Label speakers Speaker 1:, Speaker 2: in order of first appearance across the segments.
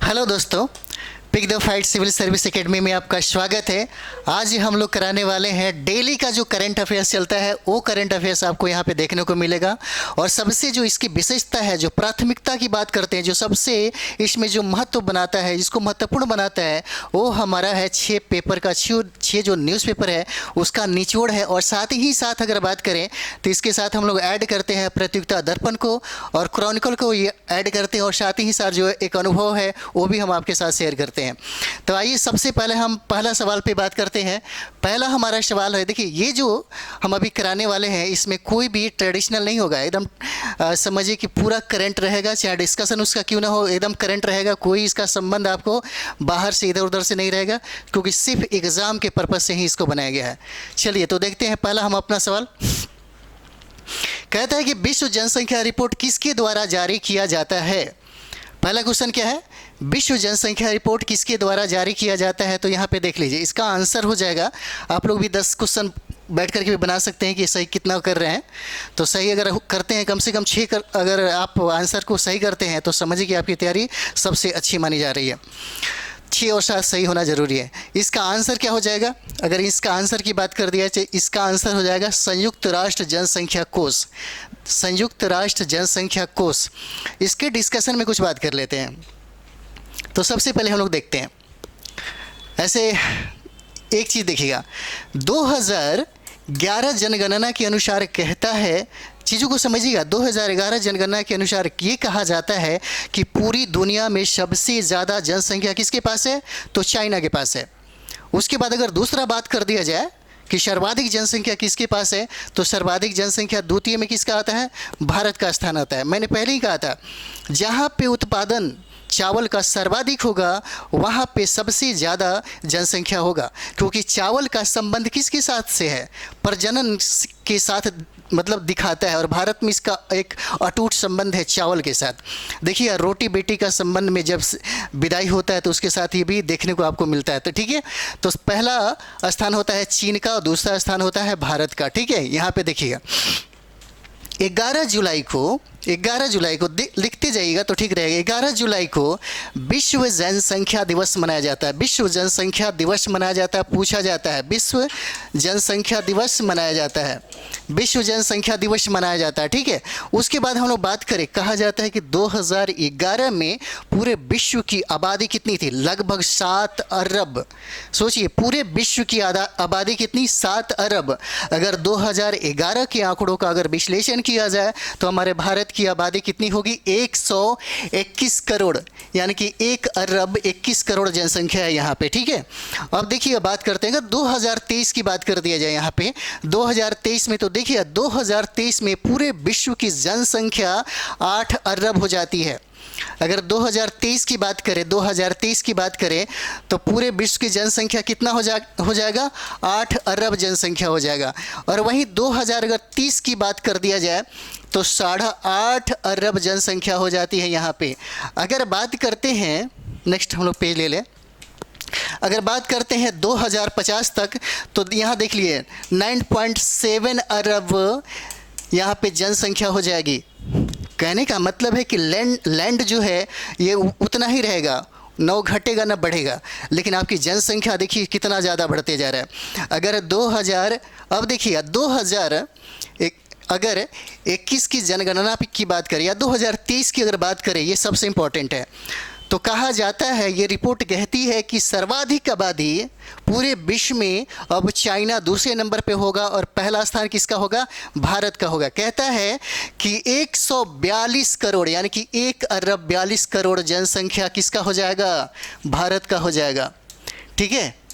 Speaker 1: Hello दोस्तों, pick the fight civil service academy में आपका स्वागत है। आज हम लोग कराने वाले हैं डेली का जो करंट अफेयर्स चलता है वो करंट अफेयर्स आपको यहाँ पे देखने को मिलेगा। और सबसे जो इसकी विशेषता है, जो प्राथमिकता की बात करते हैं, जो सबसे इसमें जो महत्व बनाता है, इसको महत्वपूर्ण बनाता है, वो हमारा है 6 पेपर का, 6 जो न्यूज़पेपर है उसका निचोड़ है। और साथ ही साथ अगर बात करें तो इसके साथ हम लोग ऐड करते हैं प्रतियोगिता दर्पण को और क्रॉनिकल को ये ऐड करते हैं। और साथ ही साथ जो एक अनुभव है वो भी हम आपके साथ शेयर करते हैं। तो आइए सबसे पहले हम पहला सवाल पे बात करते हैं। पहला हमारा सवाल है, देखिए ये जो हम अभी कराने वाले हैं इसमें कोई भी ट्रेडिशनल नहीं होगा। एकदम समझिए कि पूरा करंट रहेगा, चाहे डिस्कशन उसका क्यों ना हो, एकदम करंट रहेगा। कोई इसका संबंध आपको बाहर से इधर उधर से नहीं रहेगा, क्योंकि सिर्फ एग्ज़ाम के पर्पज़ से ही इसको बनाया गया है। चलिए तो देखते हैं पहला हम अपना सवाल। कहता है कि विश्व जनसंख्या रिपोर्ट किसके द्वारा जारी किया जाता है। पहला क्वेश्चन क्या है, विश्व जनसंख्या रिपोर्ट किसके द्वारा जारी किया जाता है। तो यहाँ पे देख लीजिए, इसका आंसर हो जाएगा। आप लोग भी 10 क्वेश्चन बैठ करके भी बना सकते हैं कि सही कितना कर रहे हैं। तो सही अगर करते हैं, कम से कम 6 अगर आप आंसर को सही करते हैं तो समझिए कि आपकी तैयारी सबसे अच्छी मानी जा रही है। 6 और 7 सही होना जरूरी है। इसका आंसर क्या हो जाएगा, अगर इसका आंसर की बात कर दिया जाए, इसका आंसर हो जाएगा संयुक्त राष्ट्र जनसंख्या कोष। संयुक्त राष्ट्र जनसंख्या कोष, इसके डिस्कशन में कुछ बात कर लेते हैं। तो सबसे पहले हम लोग देखते हैं, ऐसे एक चीज़ देखिएगा, 2011 जनगणना के अनुसार कहता है, चीज़ों को समझिएगा, 2011 जनगणना के अनुसार ये कहा जाता है कि पूरी दुनिया में सबसे ज़्यादा जनसंख्या किसके पास है, तो चाइना के पास है। उसके बाद अगर दूसरा बात कर दिया जाए कि सर्वाधिक जनसंख्या किसके पास है, तो सर्वाधिक जनसंख्या द्वितीय में किसका आता है, भारत का स्थान आता है। मैंने पहले ही कहा था, जहाँ पे उत्पादन चावल का सर्वाधिक होगा वहाँ पे सबसे ज़्यादा जनसंख्या होगा, क्योंकि चावल का संबंध किसके साथ से है, प्रजनन के साथ मतलब दिखाता है। और भारत में इसका एक अटूट संबंध है चावल के साथ। देखिए रोटी बेटी का संबंध में जब विदाई होता है तो उसके साथ ये भी देखने को आपको मिलता है। तो ठीक है, तो पहला स्थान होता है चीन का और दूसरा स्थान होता है भारत का। ठीक है, यहाँ पे देखिएगा 11 जुलाई को लिखते जाइएगा तो ठीक रहेगा। 11 जुलाई को विश्व जनसंख्या दिवस मनाया जाता है। विश्व जनसंख्या दिवस मनाया जाता है, पूछा जाता है, विश्व जनसंख्या दिवस मनाया जाता है, विश्व जनसंख्या दिवस मनाया जाता है। ठीक है, उसके बाद हम लोग बात करें, कहा जाता है कि 2011 में पूरे विश्व की आबादी कितनी थी, लगभग 7 अरब। सोचिए पूरे विश्व की आबादी कितनी, 7 अरब। अगर 2011 के आंकड़ों का अगर विश्लेषण किया जाए तो हमारे भारत की आबादी कितनी होगी, 121 करोड़, यानी कि 1 अरब 21 करोड़ जनसंख्या है यहाँ पे। ठीक है, अब देखिए बात करते हैं, 2023 की बात कर दिया जाए यहाँ पे 2023 में, तो देखिए 2023 में पूरे विश्व की जनसंख्या 8 अरब हो जाती है। अगर 2023 की बात करें तो पूरे विश्व की जनसंख्या कितना हो जाएगा, 8 अरब जनसंख्या हो जाएगा। और वहीं 2030 की बात कर दिया जाए तो 8.5 अरब जनसंख्या हो जाती है यहाँ पे। अगर बात करते हैं, नेक्स्ट हम लोग पेज ले लें, अगर बात करते हैं 2050 तक तो यहाँ देख लिए 9.7 अरब यहाँ पे जनसंख्या हो जाएगी। कहने का मतलब है कि लैंड जो है ये उतना ही रहेगा, न घटेगा न बढ़ेगा, लेकिन आपकी जनसंख्या देखिए कितना ज़्यादा बढ़ते जा रहा है। अगर 2000 अब देखिए 2021 की जनगणना की बात करें या 2023 की अगर बात करें, ये सबसे इम्पोर्टेंट है। तो कहा जाता है, ये रिपोर्ट कहती है कि सर्वाधिक आबादी पूरे विश्व में अब चाइना दूसरे नंबर पे होगा और पहला स्थान किसका होगा, भारत का होगा। कहता है कि 142 करोड़ यानी कि 1 अरब 42 करोड़ जनसंख्या किसका हो जाएगा, भारत का हो जाएगा। ठीक है,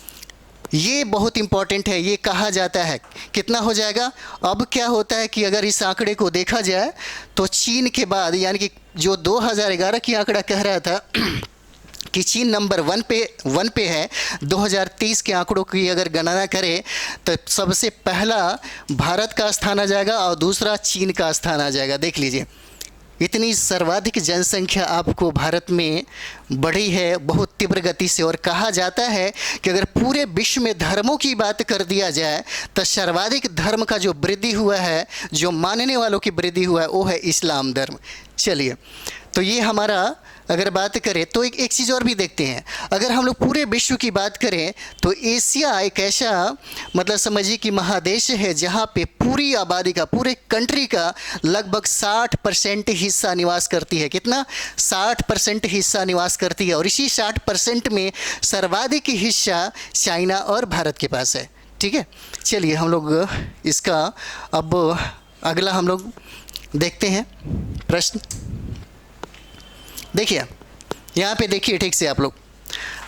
Speaker 1: ये बहुत इंपॉर्टेंट है, ये कहा जाता है कितना हो जाएगा। अब क्या होता है कि अगर इस आंकड़े को देखा जाए तो चीन के बाद, यानी कि जो 2011 की आंकड़ा कह रहा था कि चीन नंबर 1 पे है, 2023 के आंकड़ों की अगर गणना करें तो सबसे पहला भारत का स्थान आ जाएगा और दूसरा चीन का स्थान आ जाएगा। देख लीजिए इतनी सर्वाधिक जनसंख्या आपको भारत में बढ़ी है बहुत तीव्र गति से। और कहा जाता है कि अगर पूरे विश्व में धर्मों की बात कर दिया जाए तो सर्वाधिक धर्म का जो वृद्धि हुआ है, जो मानने वालों की वृद्धि हुआ है, वो है इस्लाम धर्म। चलिए तो ये हमारा अगर बात करें तो एक चीज़ और भी देखते हैं। अगर हम लोग पूरे विश्व की बात करें तो एशिया एक ऐसा मतलब समझिए कि महादेश है जहाँ पे पूरी आबादी का, पूरे कंट्री का लगभग 60% हिस्सा निवास करती है। कितना? 60% हिस्सा निवास करती है। और इसी 60% में सर्वाधिक हिस्सा चाइना और भारत के पास है। ठीक है, चलिए हम लोग इसका अब अगला हम लोग देखते हैं प्रश्न। देखिए यहाँ पे देखिए ठीक से आप लोग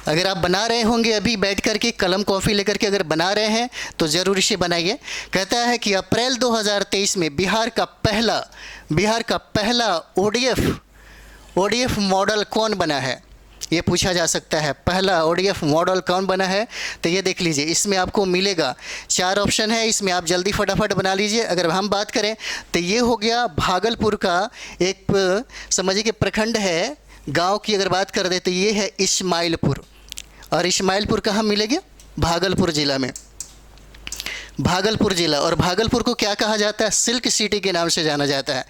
Speaker 1: अगर आप बना रहे होंगे अभी बैठ कर के कलम कॉफ़ी लेकर के अगर बना रहे हैं तो ज़रूर इसे बनाइए। कहता है कि अप्रैल 2023 में बिहार का पहला ओडीएफ मॉडल कौन बना है, ये पूछा जा सकता है। पहला ओडीएफ मॉडल कौन बना है? तो ये देख लीजिए, इसमें आपको मिलेगा 4 ऑप्शन है, इसमें आप जल्दी फटाफट बना लीजिए। अगर हम बात करें तो ये हो गया भागलपुर का एक समझिए कि प्रखंड है, गांव की अगर बात कर दे तो ये है इस्माइलपुर। और इस्माइलपुर कहाँ मिलेगा? भागलपुर ज़िला में, भागलपुर ज़िला। और भागलपुर को क्या कहा जाता है? सिल्क सिटी के नाम से जाना जाता है।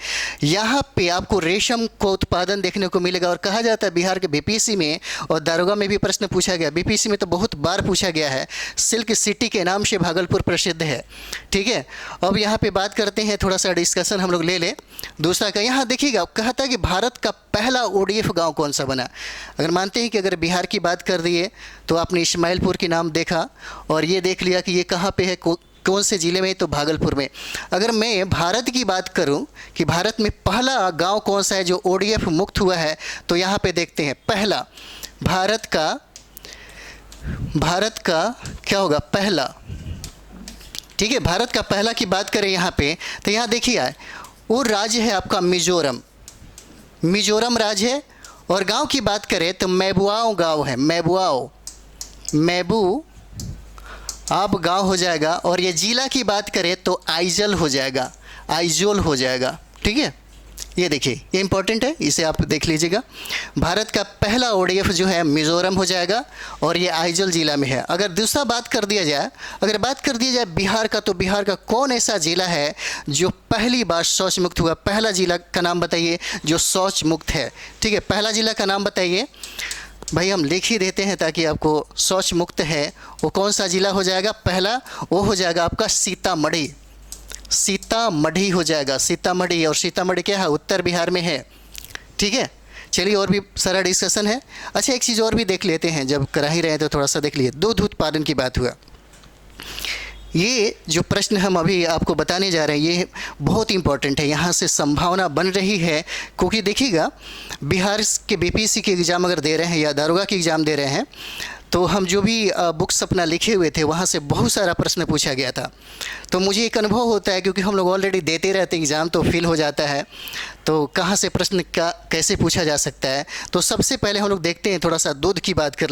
Speaker 1: यहाँ पे आपको रेशम को उत्पादन देखने को मिलेगा। और कहा जाता है बिहार के बीपीएससी में और दारोगा में भी प्रश्न पूछा गया, बीपीएससी में तो बहुत बार पूछा गया है, सिल्क सिटी के नाम से भागलपुर प्रसिद्ध है। ठीक है, अब यहाँ पे बात करते हैं, थोड़ा सा डिस्कशन हम लोग ले लें दूसरा का। यहाँ देखिएगा कहता है कि भारत का पहला ओडीएफ गाँव कौन सा बना। अगर मानते हैं कि अगर बिहार की बात कर दिए तो आपने इस्माइलपुर के नाम देखा और ये देख लिया कि ये कहाँ पे है, कौन से ज़िले में, तो भागलपुर में। अगर मैं भारत की बात करूं कि भारत में पहला गांव कौन सा है जो ओडीएफ मुक्त हुआ है, तो यहाँ पे देखते हैं पहला भारत का क्या होगा? पहला। ठीक है, भारत का पहला की बात करें यहाँ पे तो यहाँ देखिए वो राज्य है आपका मिजोरम राज्य है। और गांव की बात करें तो मेबुआओ गांव है, मेबू अब गांव हो जाएगा। और ये जिला की बात करें तो आइजोल हो जाएगा। ठीक है, ये देखिए ये इंपॉर्टेंट है, इसे आप देख लीजिएगा। भारत का पहला ओडीएफ जो है मिजोरम हो जाएगा और ये आइजोल जिला में है। अगर दूसरा बात कर दिया जाए बिहार का, तो बिहार का कौन ऐसा जिला है जो पहली बार शौच मुक्त हुआ? पहला जिला का नाम बताइए जो शौच मुक्त है। ठीक है, पहला जिला का नाम बताइए भाई, हम लिख ही देते हैं ताकि आपको शौच मुक्त है वो कौन सा जिला हो जाएगा? पहला वो हो जाएगा आपका सीतामढ़ी हो जाएगा, सीतामढ़ी। और सीतामढ़ी क्या है? उत्तर बिहार में है। ठीक है, चलिए और भी सारा डिस्कशन है। अच्छा एक चीज़ और भी देख लेते हैं, जब कर ही रहे तो थोड़ा सा देख लिए। दूध उत्पादन की बात हुआ, ये जो प्रश्न हम अभी आपको बताने जा रहे हैं ये बहुत इंपॉर्टेंट है। यहाँ से संभावना बन रही है, क्योंकि देखिएगा बिहार के बीपीएससी के एग्ज़ाम अगर दे रहे हैं या दारोगा के एग्ज़ाम दे रहे हैं तो हम जो भी बुक्स अपना लिखे हुए थे वहाँ से बहुत सारा प्रश्न पूछा गया था। तो मुझे एक अनुभव होता है, क्योंकि हम लोग ऑलरेडी देते रहते हैं एग्ज़ाम, तो फील हो जाता है तो कहाँ से प्रश्न का कैसे पूछा जा सकता है। तो सबसे पहले हम लोग देखते हैं, थोड़ा सा दुग्ध की बात कर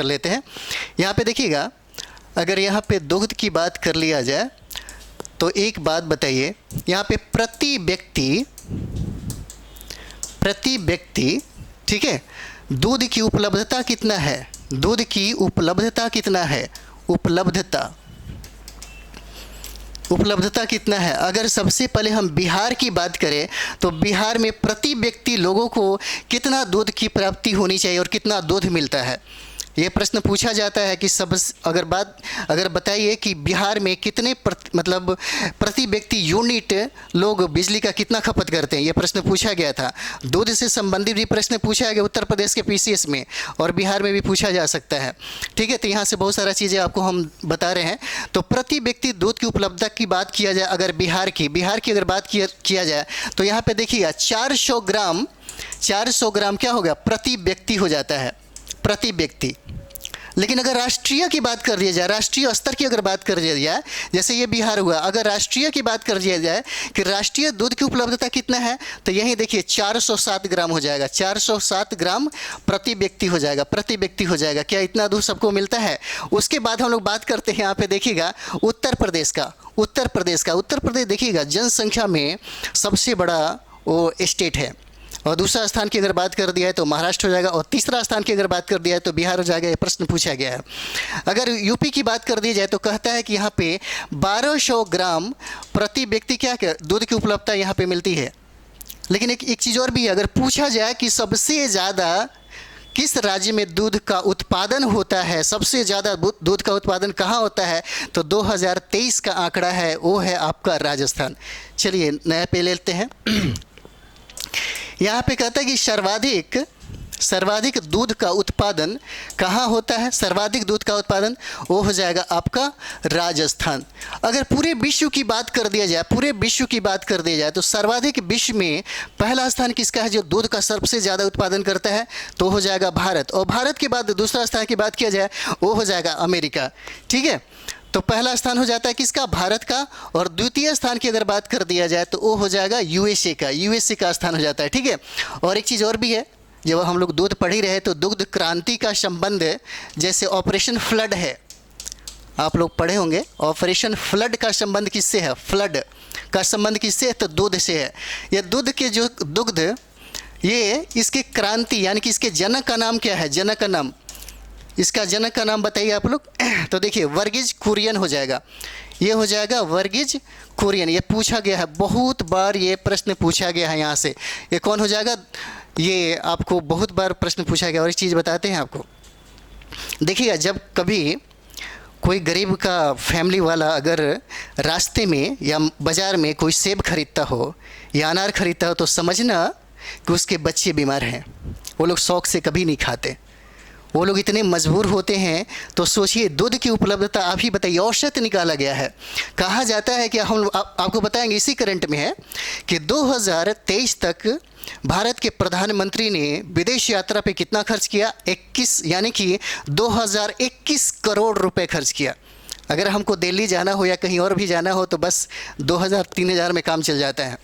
Speaker 1: लेते हैं। यहाँ पर देखिएगा, अगर यहाँ पे दुग्ध की बात कर लिया जाए तो एक बात बताइए, यहाँ पे प्रति व्यक्ति ठीक है, दूध की उपलब्धता कितना है? उपलब्धता कितना है? अगर सबसे पहले हम बिहार की बात करें तो बिहार में प्रति व्यक्ति लोगों को कितना दूध की प्राप्ति होनी चाहिए और कितना दूध मिलता है, ये प्रश्न पूछा जाता है कि अगर बताइए कि बिहार में कितने प्रति व्यक्ति यूनिट लोग बिजली का कितना खपत करते हैं, ये प्रश्न पूछा गया था। दूध से संबंधित भी प्रश्न पूछा गया उत्तर प्रदेश के पीसीएस में और बिहार में भी पूछा जा सकता है। ठीक है, तो यहाँ से बहुत सारा चीज़ें आपको हम बता रहे हैं। तो प्रति व्यक्ति दूध की उपलब्धता की बात किया जाए, अगर बिहार की अगर बात किया जाए तो यहाँ पर देखिएगा 400 ग्राम क्या होगा? प्रति व्यक्ति हो जाता है, प्रति व्यक्ति। लेकिन अगर राष्ट्रीय की बात कर दिया जाए, राष्ट्रीय स्तर की अगर बात कर दिया जाए, जैसे ये बिहार हुआ, अगर राष्ट्रीय की बात कर दिया जाए कि राष्ट्रीय दूध की उपलब्धता कितना है, तो यही देखिए 407 ग्राम हो जाएगा, 407 ग्राम प्रति व्यक्ति हो जाएगा। क्या इतना दूध सबको मिलता है? उसके बाद हम लोग बात करते हैं, यहाँ पे देखिएगा उत्तर प्रदेश देखिएगा जनसंख्या में सबसे बड़ा वो स्टेट है। और दूसरा स्थान की अगर बात कर दिया है तो महाराष्ट्र हो जाएगा, और तीसरा स्थान की अगर बात कर दिया है तो बिहार हो जाएगा। ये प्रश्न पूछा गया है। अगर यूपी की बात कर दी जाए तो कहता है कि यहाँ पे 1200 ग्राम प्रति व्यक्ति क्या दूध की उपलब्धता यहाँ पे मिलती है। लेकिन एक चीज़ और भी है, अगर पूछा जाए कि सबसे ज़्यादा किस राज्य में दूध का उत्पादन होता है, सबसे ज़्यादा दूध का उत्पादन कहाँ होता है, तो 2023 का आंकड़ा है, वो है आपका राजस्थान। चलिए नया पे लेते हैं। यहाँ पे कहता है कि सर्वाधिक दूध का उत्पादन कहाँ होता है, सर्वाधिक दूध का उत्पादन वो हो जाएगा आपका राजस्थान। अगर पूरे विश्व की बात कर दिया जाए तो सर्वाधिक विश्व में पहला स्थान किसका है जो दूध का सबसे ज़्यादा उत्पादन करता है, तो हो जाएगा भारत। और भारत के बाद दूसरा स्थान की बात किया जाए वो हो जाएगा अमेरिका। ठीक है, तो पहला स्थान हो जाता है किसका, भारत का, और द्वितीय स्थान की अगर बात कर दिया जाए तो वो हो जाएगा यूएसए का स्थान हो जाता है। ठीक है, और एक चीज़ और भी है, जब हम लोग दूध पढ़ ही रहे तो दुग्ध क्रांति का संबंध जैसे ऑपरेशन फ्लड है, आप लोग पढ़े होंगे, ऑपरेशन फ्लड का संबंध किससे है, फ्लड का संबंध किससे है, तो दूध से है। यह दूध के जो दुग्ध, ये इसके क्रांति यानी कि इसके जनक का नाम क्या है, जनक का नाम, इसका जनक का नाम बताइए आप लोग। तो देखिए वर्गीज कुरियन हो जाएगा, ये हो जाएगा वर्गीज कुरियन। ये पूछा गया है, बहुत बार ये प्रश्न पूछा गया है यहाँ से। ये कौन हो जाएगा, ये आपको बहुत बार प्रश्न पूछा गया। और एक चीज़ बताते हैं आपको, देखिएगा जब कभी कोई गरीब का फैमिली वाला अगर रास्ते में या बाज़ार में कोई सेब खरीदता हो या अनार खरीदता हो तो समझना कि उसके बच्चे बीमार हैं। वो लोग शौक़ से कभी नहीं खाते, वो लोग इतने मजबूर होते हैं। तो सोचिए दूध की उपलब्धता आप ही बताइए, औसत निकाला गया है। कहा जाता है कि हम आपको बताएंगे, इसी करंट में है कि 2023 तक भारत के प्रधानमंत्री ने विदेश यात्रा पे कितना खर्च किया, 21 यानी कि 2021 करोड़ रुपए खर्च किया। अगर हमको दिल्ली जाना हो या कहीं और भी जाना हो तो बस 2000-3000 में काम चल जाता है।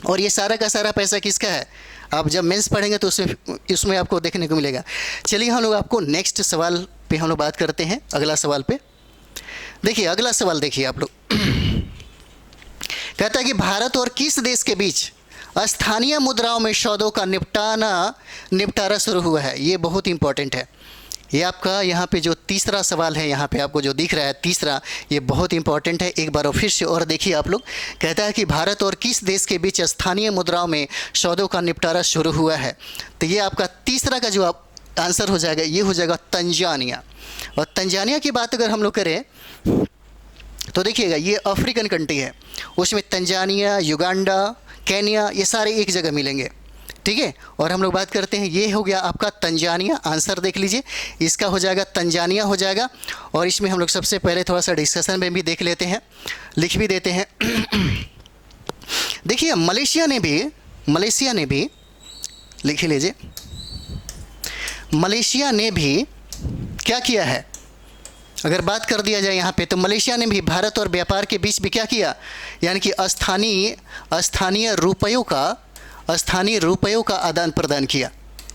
Speaker 1: और ये सारा का सारा पैसा किसका है, आप जब मेंस पढ़ेंगे तो उसमें आपको देखने को मिलेगा। चलिए हम लोग आपको नेक्स्ट सवाल पे हम लोग बात करते हैं, अगला सवाल पे। देखिए अगला सवाल देखिए आप लोग, कहता है कि भारत और किस देश के बीच स्थानीय मुद्राओं में सौदों का निपटारा शुरू हुआ है। ये बहुत इंपॉर्टेंट है। ये आपका यहाँ पे जो तीसरा सवाल है, यहाँ पे आपको जो दिख रहा है तीसरा, ये बहुत इंपॉर्टेंट है। एक बार फिर से और देखिए आप लोग, कहता है कि भारत और किस देश के बीच स्थानीय मुद्राओं में सौदों का निपटारा शुरू हुआ है। तो ये आपका तीसरा का जो आंसर हो जाएगा, ये हो जाएगा तंजानिया। और तंजानिया की बात अगर हम लोग करें तो देखिएगा ये अफ्रीकन कंट्री है, उसमें तंजानिया, युगांडा, केन्या, ये सारे एक जगह मिलेंगे। ठीक है, और हम लोग बात करते हैं, ये हो गया आपका तंजानिया। आंसर देख लीजिए, इसका हो जाएगा तंजानिया हो जाएगा। और इसमें हम लोग सबसे पहले थोड़ा सा डिस्कशन में भी देख लेते हैं, लिख भी देते हैं। देखिए मलेशिया ने भी लिख लीजिए, मलेशिया ने भी क्या किया है, अगर बात कर दिया जाए यहाँ पे तो मलेशिया ने भी भारत और व्यापार के बीच भी क्या किया, यानी कि स्थानीय रुपयों का आदान प्रदान किया।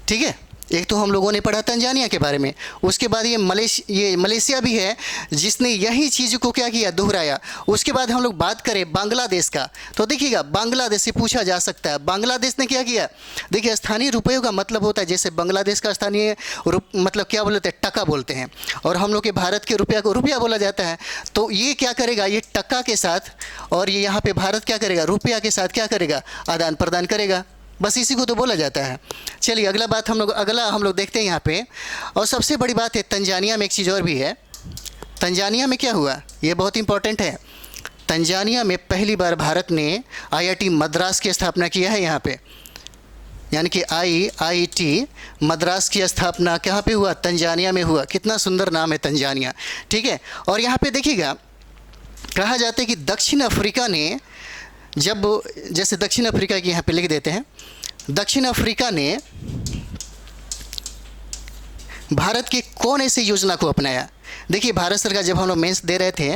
Speaker 1: ठीक है, एक तो हम लोगों ने पढ़ा तंजानिया के बारे में, उसके बाद ये मलेशिया भी है जिसने यही चीज़ को क्या किया, दोहराया। उसके बाद हम लोग बात करें बांग्लादेश का, तो देखिएगा बांग्लादेश से पूछा जा सकता है, बांग्लादेश ने क्या किया। देखिए स्थानीय रुपयों का मतलब होता है, जैसे बांग्लादेश का स्थानीय मतलब क्या बोलते हैं, टका बोलते हैं, और हम लोग के भारत के रुपया को रुपया बोला जाता है। तो ये क्या करेगा, ये टका के साथ, और ये यहाँ पे भारत क्या करेगा, रुपया के साथ क्या करेगा, आदान प्रदान करेगा। बस इसी को तो बोला जाता है। चलिए अगला हम लोग देखते हैं यहाँ पे। और सबसे बड़ी बात है तंजानिया में एक चीज़ और भी है। तंजानिया में क्या हुआ, ये बहुत इंपॉर्टेंट है। तंजानिया में पहली बार भारत ने IIT मद्रास की स्थापना किया है यहाँ पे, यानी कि IIT मद्रास की स्थापना कहाँ पे हुआ, तंजानिया में हुआ। कितना सुंदर नाम है तंजानिया। ठीक है, और यहाँ पे देखिएगा कहा जाता है कि दक्षिण अफ्रीका ने, जैसे दक्षिण अफ्रीका की यहाँ पे लिख देते हैं, दक्षिण अफ्रीका ने भारत के कौन ऐसी योजना को अपनाया। देखिए भारत सरकार जब हम लोग मेंस दे रहे थे,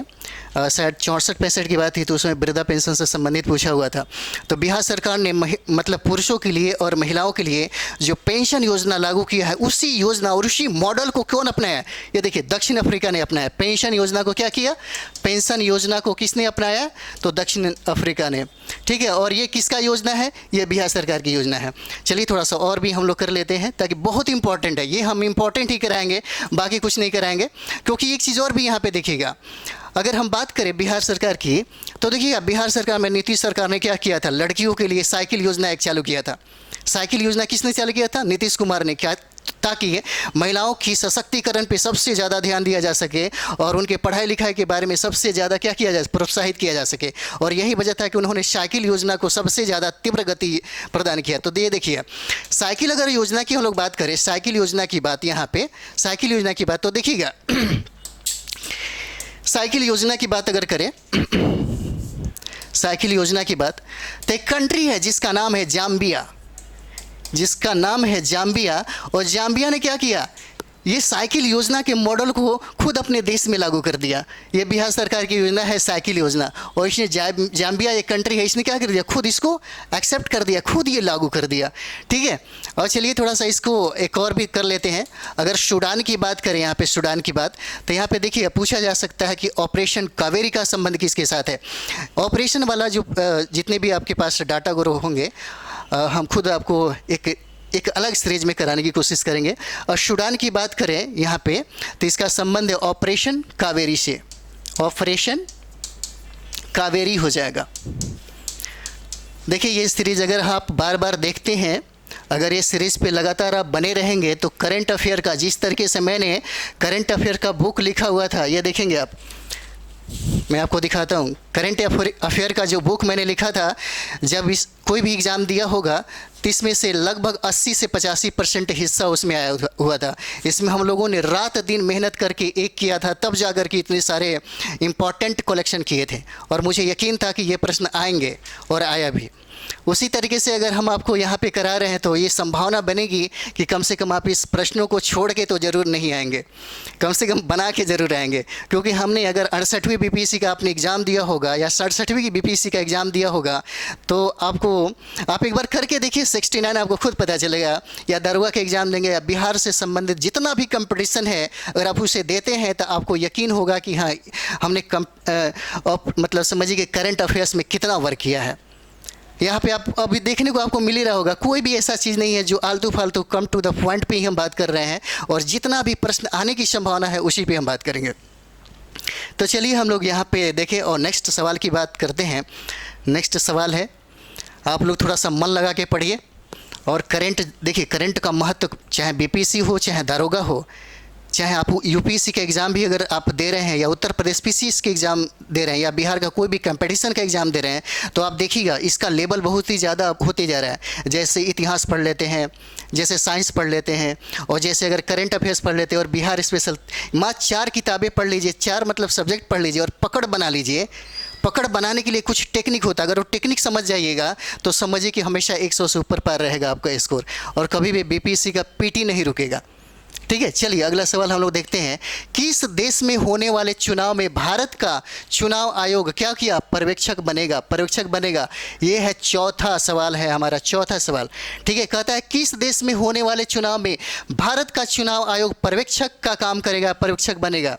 Speaker 1: शायद 64-65 की बात थी, तो उसमें वृद्धा पेंशन से संबंधित पूछा हुआ था। तो बिहार सरकार ने मतलब पुरुषों के लिए और महिलाओं के लिए जो पेंशन योजना लागू किया है, उसी योजना और उसी मॉडल को कौन अपनाया, ये देखिए दक्षिण अफ्रीका ने अपनाया। पेंशन योजना को क्या किया, पेंशन योजना को किसने अपनाया, तो दक्षिण अफ्रीका ने। ठीक है, और ये किसका योजना है, ये बिहार सरकार की योजना है। चलिए थोड़ा सा और भी हम लोग कर लेते हैं, ताकि बहुत इंपॉर्टेंट है ये, हम इंपॉर्टेंट ही कराएंगे, बाकी कुछ नहीं कराएंगे। क्योंकि एक चीज़ और भी यहाँ पे देखिएगा, अगर हम बात करें बिहार सरकार की, तो देखिए बिहार सरकार में नीतीश सरकार ने क्या किया था, लड़कियों के लिए साइकिल योजना एक चालू किया था। साइकिल योजना किसने चालू किया था? नीतीश कुमार ने। क्या? ताकि महिलाओं की सशक्तिकरण पे सबसे ज़्यादा ध्यान दिया जा सके और उनके पढ़ाई लिखाई के बारे में सबसे ज़्यादा क्या किया जाए, प्रोत्साहित किया जा सके। और यही वजह था कि उन्होंने साइकिल योजना को सबसे ज़्यादा तीव्र गति प्रदान किया। तो ये देखिए, साइकिल अगर योजना की हम लोग बात करें, साइकिल योजना की बात, यहाँ पे साइकिल योजना की बात, तो देखिएगा साइकिल योजना की बात अगर करें, साइकिल योजना की बात, तो एक कंट्री है जिसका नाम है जाम्बिया, जिसका नाम है जाम्बिया। और जाम्बिया ने क्या किया, ये साइकिल योजना के मॉडल को खुद अपने देश में लागू कर दिया। ये बिहार सरकार की योजना है साइकिल योजना, और इसने जाम्बिया एक कंट्री है, इसने क्या कर दिया, खुद इसको एक्सेप्ट कर दिया, खुद ये लागू कर दिया। ठीक है, और चलिए थोड़ा सा इसको एक और भी कर लेते हैं। अगर सूडान की बात करें, यहाँ पे सूडान की बात, तो यहाँ पे देखिए पूछा जा सकता है कि ऑपरेशन कावेरी का संबंध किसके साथ है। ऑपरेशन वाला जो जितने भी आपके पास डाटा गुरु होंगे, हम खुद आपको एक अलग सीरीज में कराने की कोशिश करेंगे। और सूडान की बात करें यहाँ पे, तो इसका संबंध है ऑपरेशन कावेरी से, ऑपरेशन कावेरी हो जाएगा। देखिए ये सीरीज अगर आप बार बार देखते हैं, अगर ये सीरीज़ पे लगातार आप बने रहेंगे, तो करंट अफेयर का, जिस तरीके से मैंने करंट अफेयर का बुक लिखा हुआ था, ये देखेंगे आप, मैं आपको दिखाता हूँ। करंट अफेयर का जो बुक मैंने लिखा था, जब इस कोई भी एग्ज़ाम दिया होगा तो इसमें से लगभग 80 से 85% हिस्सा उसमें आया हुआ था। इसमें हम लोगों ने रात दिन मेहनत करके एक किया था, तब जाकर के इतने सारे इम्पॉर्टेंट कलेक्शन किए थे, और मुझे यकीन था कि ये प्रश्न आएंगे, और आया भी। उसी तरीके से अगर हम आपको यहाँ पे करा रहे हैं, तो ये संभावना बनेगी कि कम से कम आप इस प्रश्नों को छोड़ के तो ज़रूर नहीं आएंगे, कम से कम बना के ज़रूर आएंगे। क्योंकि हमने अगर 68वीं बीपीएससी का आपने एग्ज़ाम दिया होगा, या 67वीं बीपीएससी का एग्ज़ाम दिया होगा, तो आप एक बार करके देखिए, 69 आपको खुद पता चलेगा। या दरोगा के एग्ज़ाम देंगे, या बिहार से संबंधित जितना भी कंपटीशन है, अगर आप उसे देते हैं तो आपको यकीन होगा कि हाँ, हमने मतलब समझिए कि करंट अफेयर्स में कितना वर्क किया है। यहाँ पे आप अभी देखने को आपको मिल ही रहा होगा, कोई भी ऐसा चीज़ नहीं है जो आलतू फालतू, कम टू द पॉइंट पे ही हम बात कर रहे हैं, और जितना भी प्रश्न आने की संभावना है उसी पे हम बात करेंगे। तो चलिए हम लोग यहाँ पे देखें और नेक्स्ट सवाल की बात करते हैं। नेक्स्ट सवाल है, आप लोग थोड़ा सा मन लगा के पढ़िए और करंट देखिए। करंट का महत्व, चाहे बीपीएससी हो, चाहे दारोगा हो, चाहे आप यूपीएससी का एग्ज़ाम भी अगर आप दे रहे हैं, या उत्तर प्रदेश पीसीएस के एग्ज़ाम दे रहे हैं, या बिहार का कोई भी कंपटीशन का एग्ज़ाम दे रहे हैं, तो आप देखिएगा इसका लेवल बहुत ही ज़्यादा होते जा रहा है। जैसे इतिहास पढ़ लेते हैं, जैसे साइंस पढ़ लेते हैं, और जैसे अगर करंट अफेयर्स पढ़ लेते हैं, और बिहार स्पेशल, मात्र 4 किताबें पढ़ लीजिए, 4 मतलब सब्जेक्ट पढ़ लीजिए, और पकड़ बना लीजिए। पकड़ बनाने के लिए कुछ टेक्निक होता है, अगर वो टेक्निक समझ जाइएगा तो समझिए कि हमेशा 100 से ऊपर पार रहेगा आपका स्कोर, और कभी भी बीपीएससी का पीटी नहीं रुकेगा। ठीक है, चलिए अगला सवाल हम लोग देखते हैं। किस देश में होने वाले चुनाव में भारत का चुनाव आयोग क्या किया, पर्यवेक्षक बनेगा, पर्यवेक्षक बनेगा। ये है चौथा सवाल, है हमारा चौथा सवाल। ठीक है, कहता है किस देश में होने वाले चुनाव में भारत का चुनाव आयोग पर्यवेक्षक का काम करेगा, पर्यवेक्षक बनेगा।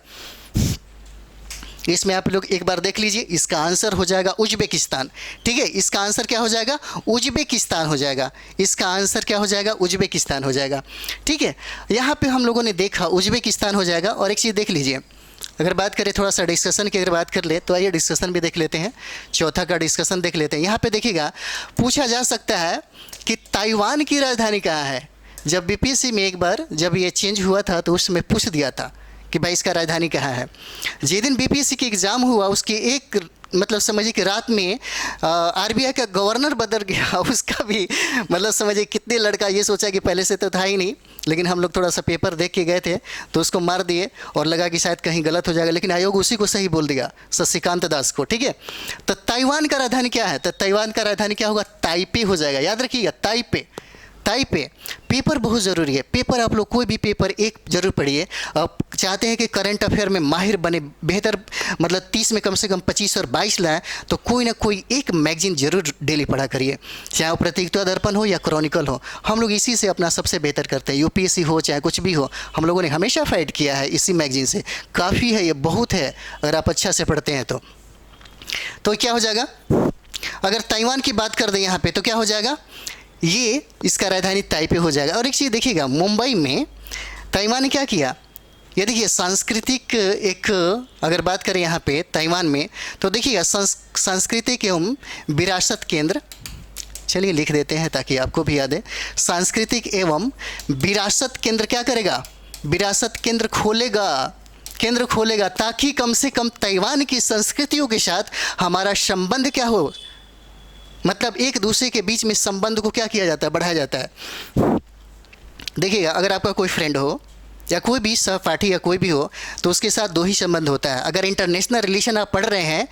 Speaker 1: इसमें आप लोग एक बार देख लीजिए, इसका आंसर हो जाएगा उज्बेकिस्तान। ठीक है, इसका आंसर क्या हो जाएगा, उज्बेकिस्तान हो जाएगा। इसका आंसर क्या हो जाएगा, उज्बेकिस्तान हो जाएगा। ठीक है, यहाँ पे हम लोगों ने देखा उज्बेकिस्तान हो जाएगा। और एक चीज़ देख लीजिए, अगर बात करें थोड़ा सा डिस्कशन की, अगर बात कर ले तो आइए डिस्कशन भी देख लेते हैं। चौथा का डिस्कशन देख लेते हैं। यहाँ पे देखिएगा, पूछा जा सकता है कि ताइवान की राजधानी कहाँ है। जब बीपीएससी में एक बार जब ये चेंज हुआ था, तो उसमें पूछ दिया था कि भाई इसका राजधानी कहाँ है। जिस दिन बीपीएससी की एग्ज़ाम हुआ, उसके एक मतलब समझिए कि रात में आरबीआई का गवर्नर बदल गया। उसका भी मतलब समझिए कितने लड़का ये सोचा कि पहले से तो था ही नहीं, लेकिन हम लोग थोड़ा सा पेपर देख के गए थे तो उसको मार दिए, और लगा कि शायद कहीं गलत हो जाएगा, लेकिन आयोग उसी को सही बोल दिया, शशिकांत दास को। ठीक है, तो ताइवान का राजधानी क्या है, तो ताइवान का राजधानी क्या होगा, ताइपे हो जाएगा। याद रखिएगा, ताइपे। ताइपे। पेपर बहुत ज़रूरी है। पेपर आप लोग कोई भी पेपर एक जरूर पढ़िए। आप चाहते हैं कि करंट अफेयर में माहिर बने, बेहतर मतलब 30 में कम से कम 25 और 22 लाएँ, तो कोई ना कोई एक मैगजीन जरूर डेली पढ़ा करिए, चाहे वो प्रतियोगिता दर्पण हो या क्रॉनिकल हो। हम लोग इसी से अपना सबसे बेहतर करते हैं। यूपीएससी हो चाहे कुछ भी हो, हम लोगों ने हमेशा फाइट किया है इसी मैगजीन से। काफ़ी है, ये बहुत है अगर आप अच्छा से पढ़ते हैं तो क्या हो जाएगा, अगर ताइवान की बात कर दें यहाँ पे, तो क्या हो जाएगा, ये इसका राजधानी ताइपे हो जाएगा। और एक चीज़ देखिएगा, मुंबई में ताइवान ने क्या किया, ये देखिए सांस्कृतिक एक, अगर बात करें यहाँ पे ताइवान में, तो देखिएगा सांस्कृतिक एवं विरासत केंद्र, चलिए लिख देते हैं ताकि आपको भी याद है। सांस्कृतिक एवं विरासत केंद्र क्या करेगा? विरासत केंद्र खोलेगा ताकि कम से कम ताइवान की संस्कृतियों के साथ हमारा संबंध क्या हो, मतलब एक दूसरे के बीच में संबंध को क्या किया जाता है, बढ़ाया जाता है। देखिएगा अगर आपका कोई फ्रेंड हो या कोई भी सहपाठी या कोई भी हो, तो उसके साथ दो ही संबंध होता है। अगर इंटरनेशनल रिलेशन आप पढ़ रहे हैं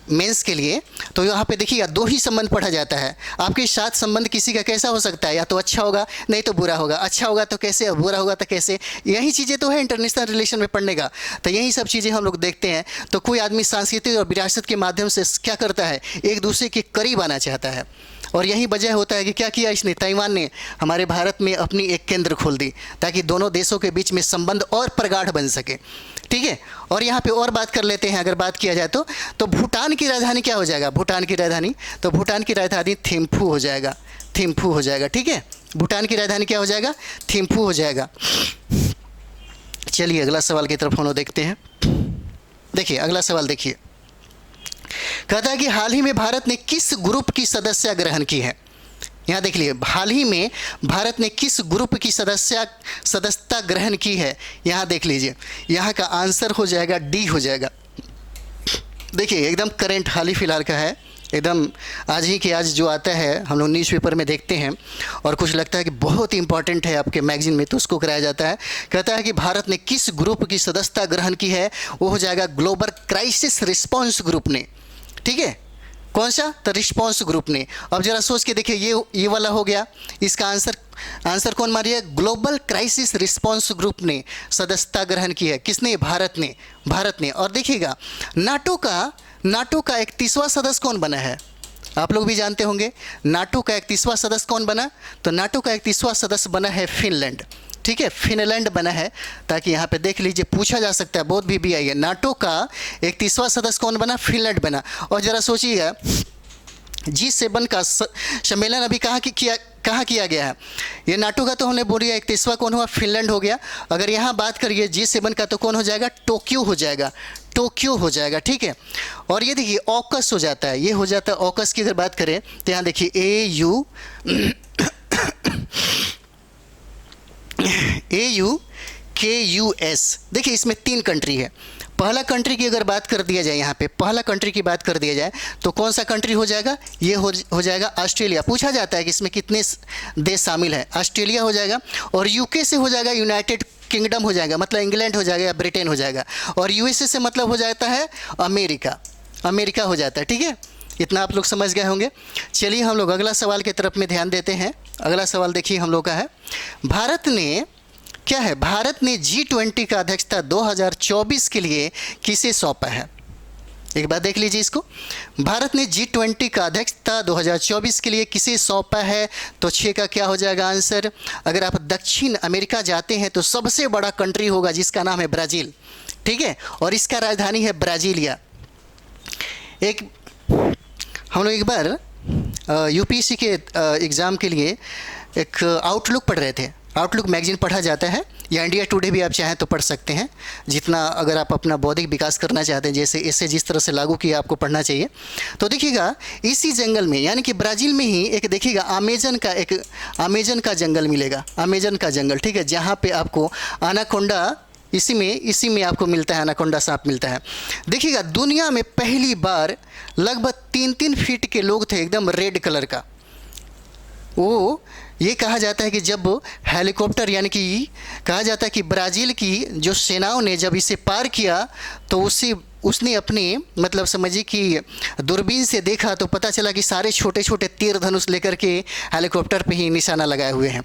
Speaker 1: मेंस के लिए, तो यहाँ पे देखिएगा दो ही संबंध पढ़ा जाता है। आपके साथ संबंध किसी का कैसा हो सकता है? या तो अच्छा होगा, नहीं तो बुरा होगा। अच्छा होगा तो कैसे, बुरा होगा तो कैसे, यही चीज़ें तो है इंटरनेशनल रिलेशन में पढ़ने का। तो यही सब चीज़ें हम लोग देखते हैं। तो कोई आदमी सांस्कृतिक और विरासत के माध्यम से क्या करता है, एक दूसरे के करीब आना चाहता है। और यही वजह होता है कि क्या किया इसने, ताइवान ने हमारे भारत में अपनी एक केंद्र खोल दी ताकि दोनों देशों के बीच में संबंध और प्रगाढ़ बन सके। ठीक है, और यहाँ पे और बात कर लेते हैं। अगर बात किया जाए तो भूटान की राजधानी क्या हो जाएगा? भूटान की राजधानी, तो भूटान की राजधानी थिम्फू हो जाएगा। थिम्फू हो जाएगा। ठीक है, भूटान की राजधानी क्या हो जाएगा? थिम्फू हो जाएगा। चलिए अगला सवाल की तरफ हम लोग देखते हैं। देखिए अगला सवाल देखिए, कहता है कि हाल ही में भारत ने किस ग्रुप की सदस्यता ग्रहण की है? यहाँ देख लीजिए, हाल ही में भारत ने किस ग्रुप की सदस्यता ग्रहण की है? यहाँ देख लीजिए, यहाँ का आंसर हो जाएगा डी हो जाएगा। देखिए एकदम करंट हाल ही फिलहाल का है, एकदम आज ही के आज जो आता है, हम लोग न्यूज़पेपर में देखते हैं और कुछ लगता है कि बहुत इंपॉर्टेंट है आपके मैगजीन में, तो उसको कराया जाता है। कहता है कि भारत ने किस ग्रुप की सदस्यता ग्रहण की है? वो हो जाएगा ग्लोबल क्राइसिस रिस्पॉन्स ग्रुप ने। ठीक है, कौन सा? तो रिस्पॉन्स ग्रुप ने। अब जरा सोच के देखिए, ये वाला हो गया, इसका आंसर कौन मारिए? ग्लोबल क्राइसिस रिस्पॉन्स ग्रुप ने सदस्यता ग्रहण की है। किसने? भारत ने। और देखिएगा नाटो का 31वां सदस्य कौन बना है? आप लोग भी जानते होंगे नाटो का 31वां सदस्य कौन बना? तो नाटो का 31वां सदस्य बना है फिनलैंड। ठीक है, फिनलैंड बना है, ताकि यहाँ पे देख लीजिए पूछा जा सकता है, बहुत भी आई है। नाटो का 31वां सदस्य कौन बना? फिनलैंड बना। और ज़रा सोचिएगा G7 का सम्मेलन अभी कहाँ किया गया है? ये नाटो का तो हमने बोल दिया, 31वां कौन हुआ? फिनलैंड हो गया। अगर यहाँ बात करिए G7 का, तो कौन हो जाएगा? टोक्यो हो जाएगा। ठीक है, और ये देखिए ऑकस हो जाता है, ये हो जाता है ऑकस की। अगर बात करें तो यहाँ देखिए AUKUS। देखिए इसमें 3 कंट्री है। पहला कंट्री की अगर बात कर दिया जाए, यहाँ पे पहला कंट्री की बात कर दिया जाए, तो कौन सा कंट्री हो जाएगा? ये हो जाएगा ऑस्ट्रेलिया। पूछा जाता है कि इसमें कितने देश शामिल है, ऑस्ट्रेलिया हो जाएगा। और यूके से हो जाएगा यूनाइटेड किंगडम हो जाएगा, मतलब इंग्लैंड हो जाएगा या ब्रिटेन हो जाएगा। और यूएसए से मतलब हो जाता है अमेरिका हो जाता है। ठीक है, इतना आप लोग समझ गए होंगे। चलिए हम लोग अगला सवाल की तरफ में ध्यान देते हैं। अगला सवाल देखिए हम लोग का है, भारत ने G20 का अध्यक्षता 2024 के लिए किसे सौंपा है? एक बार देख लीजिए इसको, भारत ने G20 का अध्यक्षता 2024 के लिए किसे सौंपा है? तो 6 का क्या हो जाएगा आंसर? अगर आप दक्षिण अमेरिका जाते हैं तो सबसे बड़ा कंट्री होगा जिसका नाम है ब्राज़ील। ठीक है, और इसका राजधानी है ब्राज़ीलिया। हम लोग एक बार UPSC के एग्ज़ाम के लिए एक आउटलुक पढ़ रहे थे। आउटलुक मैगजीन पढ़ा जाता है, या इंडिया टुडे भी आप चाहें तो पढ़ सकते हैं। जितना अगर आप अपना बौद्धिक विकास करना चाहते हैं, जैसे इसे जिस तरह से लागू किया आपको पढ़ना चाहिए। तो देखिएगा इसी जंगल में, यानी कि ब्राज़ील में ही एक देखिएगा अमेजन का जंगल मिलेगा। अमेजन का जंगल, ठीक है, जहाँ पे आपको एनाकोंडा, इसी में आपको मिलता है, एनाकोंडा सांप मिलता है। देखिएगा दुनिया में पहली बार लगभग 3-3 फीट के लोग थे, एकदम रेड कलर का। वो ये कहा जाता है कि जब हेलीकॉप्टर, यानी कि कहा जाता है कि ब्राज़ील की जो सेनाओं ने जब इसे पार किया, तो उसने अपने मतलब समझिए कि दूरबीन से देखा, तो पता चला कि सारे छोटे छोटे तीर धनुष लेकर के हेलीकॉप्टर पे ही निशाना लगाए हुए हैं।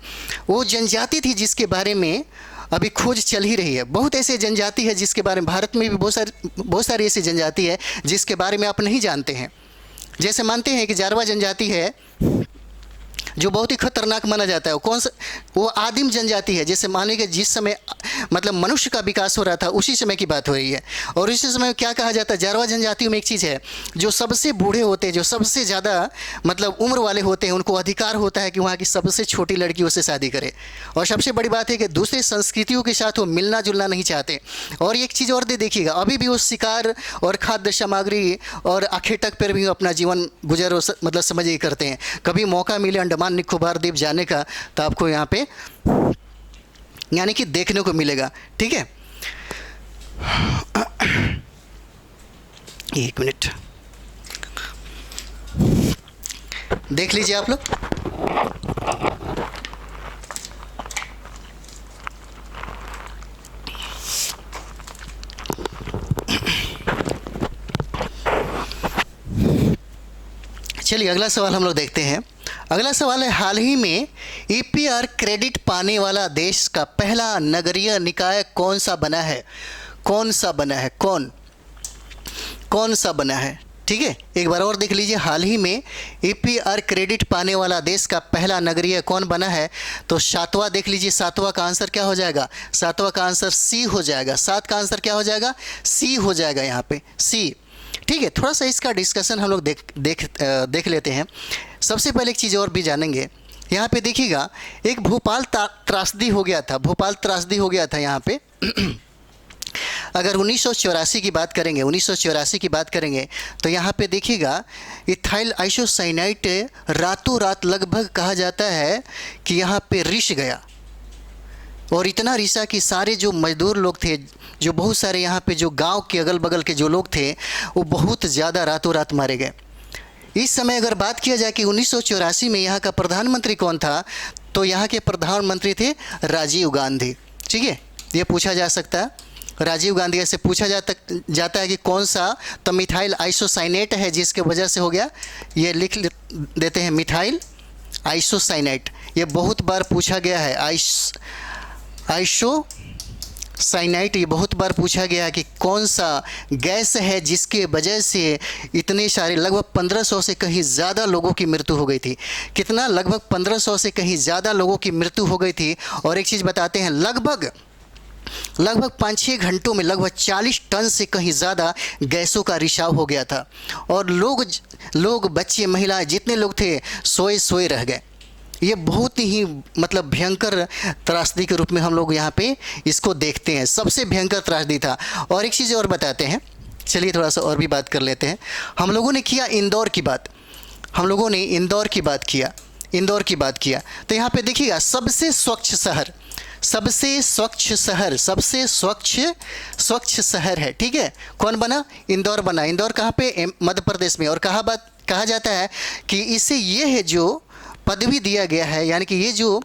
Speaker 1: वो जनजाति थी जिसके बारे में अभी खोज चल ही रही है। बहुत ऐसे जनजाति है जिसके बारे में भारत में भी बहुत सारी ऐसी जनजाति है जिसके बारे में आप नहीं जानते हैं। जैसे मानते हैं कि जारवा जनजाति है जो बहुत ही खतरनाक माना जाता है। वो आदिम जनजाति है। जैसे मान लीजिए जिस समय मतलब मनुष्य का विकास हो रहा था, उसी समय की बात हो रही है। और उसी समय क्या कहा जाता है, जारवा जनजातियों में एक चीज़ है, जो सबसे बूढ़े होते हैं, जो सबसे ज़्यादा मतलब उम्र वाले होते हैं, उनको अधिकार होता है कि वहाँ की सबसे छोटी लड़कियों से शादी करें। और सबसे बड़ी बात है कि दूसरी संस्कृतियों के साथ वो मिलना जुलना नहीं चाहते। और एक चीज़ और देखिएगा, अभी भी वो शिकार और खाद्य सामग्री और आखेटक पर भी अपना जीवन गुजर मतलब समझिए करते हैं। कभी मौका मिले अंडमान निकोबार द्वीप जाने का तो आपको यहाँ पे यानी कि देखने को मिलेगा। ठीक है, एक मिनट देख लीजिए आप लोग। चलिए अगला सवाल हम लोग देखते हैं। अगला सवाल है, हाल ही में ईपीआर क्रेडिट पाने वाला देश का पहला नगरीय निकाय कौन सा बना है? कौन सा बना है? कौन सा बना है? ठीक है, एक बार और देख लीजिए। हाल ही में ईपीआर क्रेडिट पाने वाला देश का पहला नगरीय कौन बना है? तो सातवां देख लीजिए। सातवां का आंसर क्या हो जाएगा? सातवां का आंसर सी हो जाएगा। सात का आंसर क्या हो जाएगा? सी हो जाएगा यहाँ पे, सी। ठीक है, थोड़ा सा इसका डिस्कशन हम लोग देख लेते हैं। सबसे पहले एक चीज़ और भी जानेंगे। यहाँ पे देखिएगा, एक भोपाल त्रासदी हो गया था, भोपाल त्रासदी हो गया था यहाँ पे। अगर 1984 की बात करेंगे, 1984 की बात करेंगे तो यहाँ पे देखिएगा, इथाइल आइसोसाइनाइट रातों रात लगभग कहा जाता है कि यहाँ पे रिस गया। और इतना रिसा कि सारे जो मजदूर लोग थे, जो बहुत सारे यहाँ पे जो गांव के अगल बगल के जो लोग थे, वो बहुत ज़्यादा रातों रात मारे गए। इस समय अगर बात किया जाए कि 1984 में यहाँ का प्रधानमंत्री कौन था, तो यहाँ के प्रधानमंत्री थे राजीव गांधी। ठीक है, ये पूछा जा सकता है, राजीव गांधी ऐसे पूछा जाता है कि कौन सा, तो मिथाइल आइसोसाइनेट है जिसके वजह से हो गया। ये लिख देते हैं, मिथाइल आइसोसाइनेट। ये बहुत बार पूछा गया है, आइसोसाइनाइट, ये बहुत बार पूछा गया है कि कौन सा गैस है जिसके वजह से इतने सारे लगभग 1500 से कहीं ज़्यादा लोगों की मृत्यु हो गई थी। कितना? लगभग 1500 से कहीं ज़्यादा लोगों की मृत्यु हो गई थी। और एक चीज़ बताते हैं, लगभग 5-6 घंटों में लगभग 40 टन से कहीं ज़्यादा गैसों का रिसाव हो गया था। और लोग बच्चे महिलाएं जितने लोग थे सोए रह गए। ये बहुत ही मतलब भयंकर त्रासदी के रूप में हम लोग यहाँ पे इसको देखते हैं। सबसे भयंकर त्रासदी था। और एक चीज़ और बताते हैं, चलिए थोड़ा सा और भी बात कर लेते हैं। हम लोगों ने किया इंदौर की बात, हम लोगों ने इंदौर की बात किया, इंदौर की बात किया। तो यहाँ पे देखिएगा, सबसे स्वच्छ शहर, सबसे स्वच्छ शहर, सबसे स्वच्छ शहर है। ठीक है, कौन बना? इंदौर बना। इंदौर कहाँ पे? मध्य प्रदेश में। और कहा जाता है कि इसे ये है जो पदवी दिया गया है, यानी कि ये जो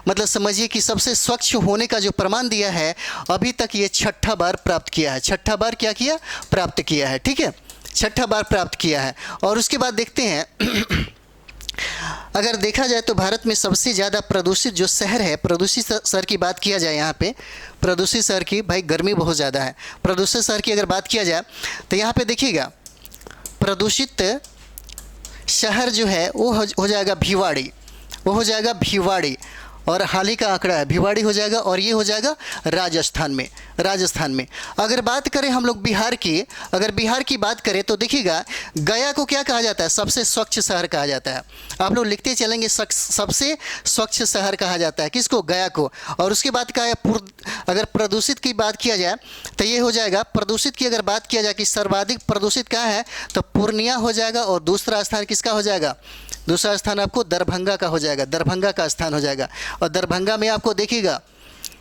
Speaker 1: मतलब समझिए कि सबसे स्वच्छ होने का जो प्रमाण दिया है, अभी तक ये 6ठा बार प्राप्त किया है। 6ठा बार क्या किया? प्राप्त किया है। ठीक है, 6ठा बार प्राप्त किया है। और उसके बाद देखते हैं अगर देखा जाए तो भारत में सबसे ज़्यादा प्रदूषित जो शहर है, प्रदूषित शहर की बात किया जाए, यहाँ पे प्रदूषित शहर की, भाई गर्मी बहुत ज़्यादा है, प्रदूषित शहर की अगर बात किया जाए तो यहाँ पे देखिएगा, प्रदूषित शहर जो है वो हो जाएगा भिवाड़ी, वो हो जाएगा भिवाड़ी। और हाल ही का आंकड़ा है, भिवाड़ी हो जाएगा। और ये हो जाएगा राजस्थान में। अगर बात करें हम लोग बिहार की, अगर बिहार की बात करें तो देखिएगा, गया को क्या कहा जाता है? सबसे स्वच्छ शहर कहा जाता है। आप लोग लिखते चलेंगे, सबसे स्वच्छ शहर कहा जाता है किसको? गया को। और उसके बाद क्या है, अगर प्रदूषित की बात किया जाए तो ये हो जाएगा, प्रदूषित की अगर बात किया जाए कि सर्वाधिक प्रदूषित कहाँ है, तो पूर्णिया हो जाएगा। और दूसरा स्थान किसका हो जाएगा? दूसरा स्थान आपको दरभंगा का हो जाएगा, दरभंगा का स्थान हो जाएगा। और दरभंगा में आपको देखिएगा,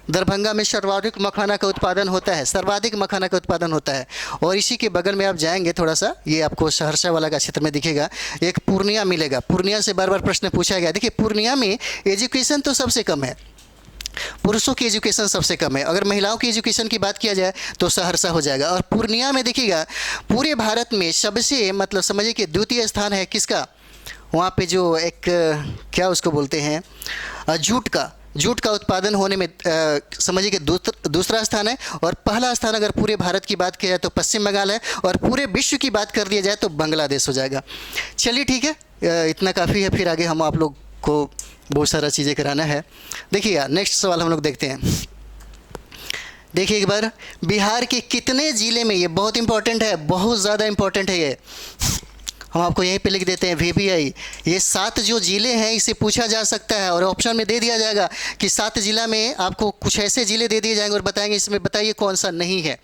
Speaker 1: दरभंगा में सर्वाधिक मखाना का उत्पादन होता है, सर्वाधिक मखाना का उत्पादन होता है। और इसी के बगल में आप जाएंगे थोड़ा सा, ये आपको सहरसा वाला का क्षेत्र में दिखेगा, एक पूर्णिया मिलेगा। पूर्णिया से बार बार प्रश्न पूछा गया। देखिए, पूर्णिया में एजुकेशन तो सबसे कम है, पुरुषों की एजुकेशन सबसे कम है। अगर महिलाओं की एजुकेशन की बात किया जाए तो सहरसा हो जाएगा। और पूर्णिया में देखिएगा, पूरे भारत में सबसे मतलब समझिए कि द्वितीय स्थान है किसका? वहाँ पे जो एक क्या उसको बोलते हैं, जूट का उत्पादन होने में समझिए कि दूसरा स्थान है। और पहला स्थान अगर पूरे भारत की बात की जाए तो पश्चिम बंगाल है। और पूरे विश्व की बात कर दिया जाए तो बांग्लादेश हो जाएगा। चलिए ठीक है, इतना काफ़ी है, फिर आगे हम आप लोग को बहुत सारा चीज़ें कराना है। देखिए नेक्स्ट सवाल हम लोग देखते हैं। देखिए एक बार, बिहार के कितने ज़िले में, ये बहुत इंपॉर्टेंट है, बहुत ज़्यादा इंपॉर्टेंट है ये, हम आपको यहीं पे लिख देते हैं VBI। ये 7 जो ज़िले हैं इसे पूछा जा सकता है और ऑप्शन में दे दिया जाएगा कि 7 ज़िला में आपको कुछ ऐसे ज़िले दे दिए जाएंगे और बताएंगे इसमें बताइए कौन सा नहीं है।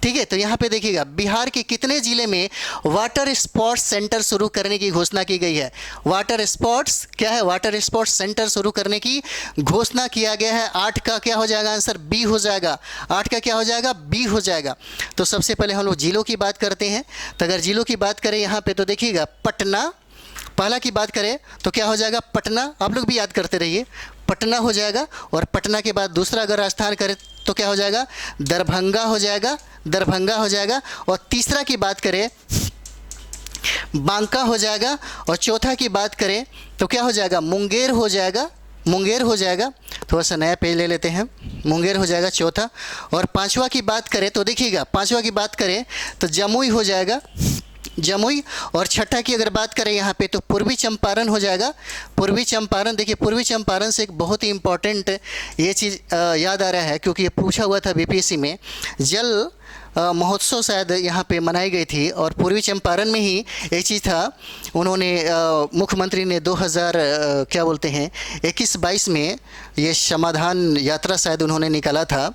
Speaker 1: ठीक है, तो यहाँ पे देखिएगा, बिहार के कितने ज़िले में वाटर स्पोर्ट्स सेंटर शुरू करने की घोषणा की गई है। वाटर स्पोर्ट्स क्या है, वाटर स्पोर्ट्स सेंटर शुरू करने की घोषणा किया गया है। 8 का क्या हो जाएगा आंसर, बी हो जाएगा। 8 का क्या हो जाएगा, बी हो जाएगा। तो सबसे पहले हम लोग जिलों की बात करते हैं। तो अगर जिलों की बात करें यहाँ पे तो देखिए पटना, पहला की बात करें तो क्या हो जाएगा, पटना। आप लोग भी याद करते रहिए, पटना हो जाएगा। और पटना के बाद दूसरा अगर राजस्थान करें तो क्या हो जाएगा, दरभंगा हो जाएगा, दरभंगा हो जाएगा। और तीसरा की बात करें बांका हो जाएगा। और चौथा की बात करें तो क्या हो जाएगा, मुंगेर हो जाएगा, मुंगेर हो जाएगा। थोड़ा सा नया पेज ले लेते हैं, मुंगेर हो जाएगा चौथा। और पांचवा की बात करें तो देखिएगा, पांचवा की बात करें तो जमुई हो जाएगा, जमुई। और छठा की अगर बात करें यहाँ पे तो पूर्वी चंपारण हो जाएगा, पूर्वी चंपारण। देखिए पूर्वी चंपारण से एक बहुत ही इम्पॉर्टेंट ये चीज़ याद आ रहा है, क्योंकि ये पूछा हुआ था BPSC में। जल महोत्सव शायद यहाँ पे मनाई गई थी और पूर्वी चंपारण में ही एक चीज़ था। उन्होंने मुख्यमंत्री ने 2000 क्या बोलते हैं 21-22 में ये समाधान यात्रा शायद उन्होंने निकाला था।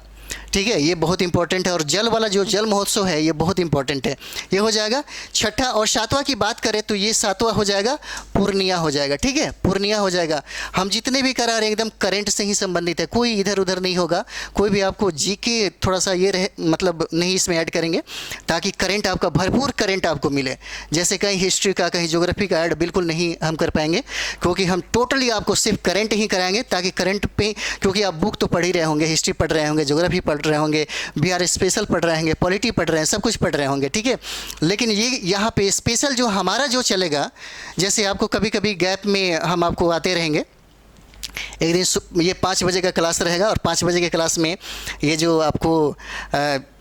Speaker 1: ठीक है, ये बहुत इंपॉर्टेंट है। और जल वाला जो जल महोत्सव है ये बहुत इंपॉर्टेंट है, ये हो जाएगा छठा। और सातवां की बात करें तो ये सातवां हो जाएगा पूर्णिया हो जाएगा। ठीक है, पूर्णिया हो जाएगा। हम जितने भी करा रहे हैं एकदम करंट से ही संबंधित है, कोई इधर उधर नहीं होगा। कोई भी आपको GK थोड़ा सा ये रहे, मतलब नहीं इसमें ऐड करेंगे, ताकि करंट आपका भरपूर करंट आपको मिले। जैसे कहीं हिस्ट्री का कहीं ज्योग्राफी का ऐड बिल्कुल नहीं हम कर पाएंगे, क्योंकि हम टोटली आपको सिर्फ करंट ही कराएंगे, ताकि करंट पे, क्योंकि आप बुक तो पढ़ ही रहे होंगे, हिस्ट्री पढ़ रहे होंगे, ज्योग्राफी पढ़ रहे होंगे, बिहार स्पेशल पढ़ रहे होंगे, पॉलिटी पढ़ रहे हैं, सब कुछ पढ़ रहे होंगे। ठीक है, लेकिन ये यहाँ पे स्पेशल जो हमारा जो चलेगा, जैसे आपको कभी कभी गैप में हम आपको आते रहेंगे। एक दिन ये 5 बजे का क्लास रहेगा और 5 बजे के क्लास में ये जो आपको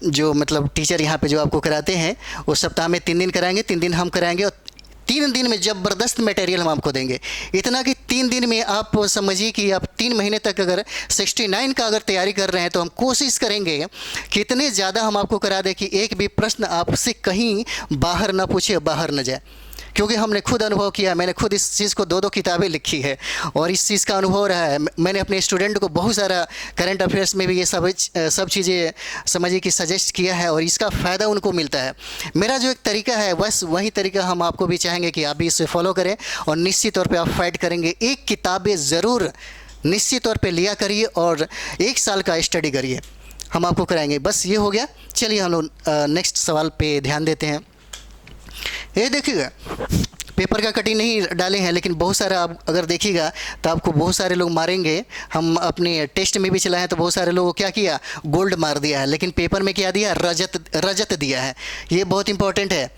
Speaker 1: जो मतलब टीचर यहाँ पे जो आपको कराते हैं वो सप्ताह में 3 दिन कराएंगे, 3 दिन हम कराएंगे। और 3 दिन में ज़बरदस्त मटेरियल हम आपको देंगे, इतना कि 3 दिन में आप समझिए कि आप 3 महीने तक अगर 69 का अगर तैयारी कर रहे हैं तो हम कोशिश करेंगे कि इतने ज़्यादा हम आपको करा दें कि एक भी प्रश्न आपसे कहीं बाहर ना पूछे, बाहर न जाए। क्योंकि हमने खुद अनुभव किया, मैंने खुद इस चीज़ को 2 किताबें लिखी है और इस चीज़ का अनुभव रहा है। मैंने अपने स्टूडेंट को बहुत सारा करंट अफेयर्स में भी ये सब चीज़ें समझिए कि सजेस्ट किया है और इसका फ़ायदा उनको मिलता है। मेरा जो एक तरीका है बस वही तरीका हम आपको भी चाहेंगे कि आप भी इसे फॉलो करें और निश्चित तौर पर आप फाइट करेंगे। एक किताबें ज़रूर निश्चित तौर पर लिया करिए और 1 साल का स्टडी करिए, हम आपको कराएंगे। बस ये हो गया। चलिए हम लोग नेक्स्ट सवाल पे ध्यान देते हैं। ये देखिएगा, पेपर का कटिंग नहीं डाले हैं, लेकिन बहुत सारा आप अगर देखिएगा तो आपको बहुत सारे लोग मारेंगे। हम अपने टेस्ट में भी चलाए हैं तो बहुत सारे लोगों को क्या किया, गोल्ड मार दिया है, लेकिन पेपर में क्या दिया, रजत दिया है। ये बहुत इंपॉर्टेंट है।